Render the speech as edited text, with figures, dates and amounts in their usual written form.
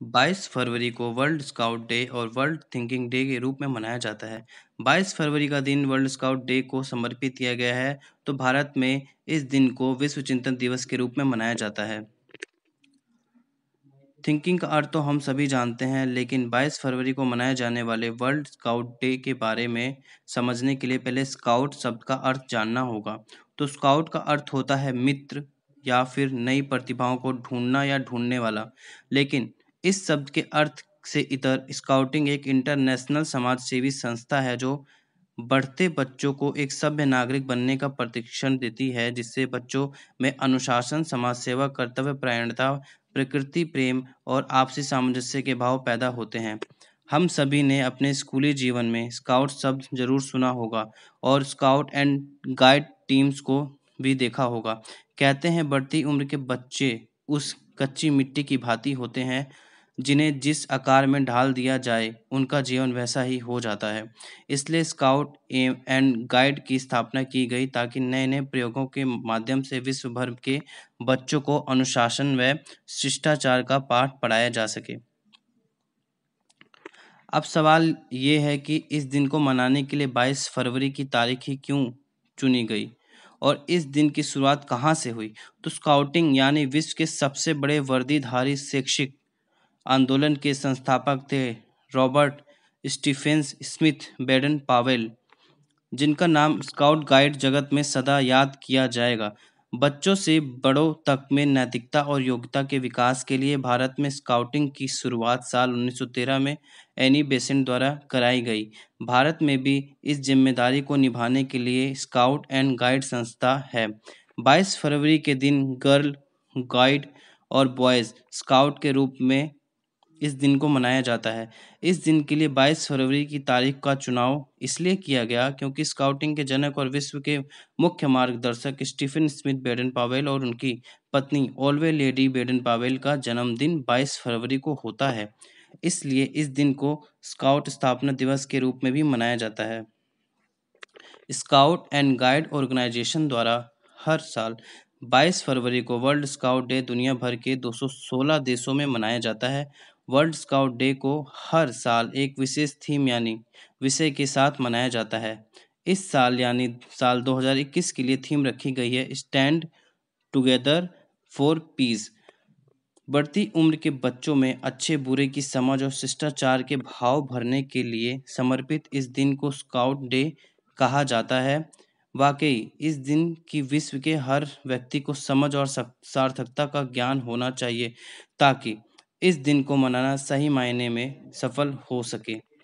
22 फरवरी को world scout day और world thinking day के रूप में मनाया जाता है। 22 फरवरी का दिन वर्ल्ड स्काउट डे को समर्पित किया गया है, तो भारत में इस दिन को विश्व चिंतन दिवस के रूप में मनाया जाता है। थिंकिंग का अर्थ तो हम सभी जानते हैं, लेकिन 22 फरवरी को मनाए जाने वाले वर्ल्ड स्काउट डे के बारे में समझने के लिए पहले स्काउट शब्द का अर्थ जानना होगा। तो स्काउट का अर्थ होता है मित्र या फिर नई प्रतिभाओं को ढूंढना या ढूंढने वाला। लेकिन इस शब्द के अर्थ से इतर स्काउटिंग एक इंटरनेशनल समाज सेवी संस्था है जो बढ़ते बच्चों को एक सभ्य नागरिक बनने का प्रशिक्षण देती है, जिससे बच्चों में अनुशासन, समाज सेवा, कर्तव्य परायणता, प्रकृति प्रेम और आपसी सामंजस्य के भाव पैदा होते हैं। हम सभी ने अपने स्कूली जीवन में स्काउट शब्द जरूर सुना होगा और स्काउट एंड गाइड टीम्स को भी देखा होगा। कहते हैं बढ़ती उम्र के बच्चे उस कच्ची मिट्टी की भांति होते हैं, जिन्हें जिस आकार में ढाल दिया जाए उनका जीवन वैसा ही हो जाता है। इसलिए स्काउट एंड गाइड की स्थापना की गई ताकि नए-नए प्रयोगों के माध्यम से विश्व भर के बच्चों को अनुशासन व शिष्टाचार का पाठ पढ़ाया जा सके। अब सवाल ये है कि इस दिन को मनाने के लिए 22 फरवरी की तारीख ही क्यों चुनी गई और इस दिन की शुरुआत कहाँ से हुई? तो स्काउटिंग यानी विश्व के सबसे बड़े वर्दीधारी शैक्षिक आंदोलन के संस्थापक थे Robert Stephenson Smyth Baden Powell, जिनका नाम स्काउट गाइड जगत में सदा याद किया जाएगा। बच्चों से बड़ों तक में नैतिकता और योग्यता के विकास के लिए भारत में स्काउटिंग की शुरुआत साल 1913 में एनी बेसेंट द्वारा कराई गई। भारत में भी इस जिम्मेदारी को निभाने के लिए स्काउट एंड गाइड संस्था है। 22 फरवरी के दिन गर्ल गाइड और बॉयज स्काउट के रूप में इस दिन को मनाया जाता है। इस दिन के लिए 22 फरवरी की तारीख का चुनाव इसलिए किया गया क्योंकि स्काउटिंग के जनक और विश्व के मुख्य मार्गदर्शक स्टीफन स्मिथ बेडन पावेल और उनकी पत्नी ऑल्वे लेडी बेडन पावेल का जन्मदिन 22 फरवरी को होता है। इसलिए इस दिन को स्काउट स्थापना दिवस के रूप में भी मनाया जाता है। स्काउट एंड गाइड ऑर्गेनाइजेशन द्वारा हर साल 22 फरवरी को वर्ल्ड स्काउट डे दुनिया भर के 216 देशों में मनाया जाता है। वर्ल्ड स्काउट डे को हर साल एक विशेष थीम यानी विषय के साथ मनाया जाता है। इस साल यानी साल 2021 के लिए थीम रखी गई है स्टैंड टुगेदर फॉर पीस। बढ़ती उम्र के बच्चों में अच्छे बुरे की समझ और शिष्टाचार के भाव भरने के लिए समर्पित इस दिन को स्काउट डे कहा जाता है। वाकई इस दिन की विश्व के हर व्यक्ति को समझ और सार्थकता का ज्ञान होना चाहिए ताकि इस दिन को मनाना सही मायने में सफल हो सके।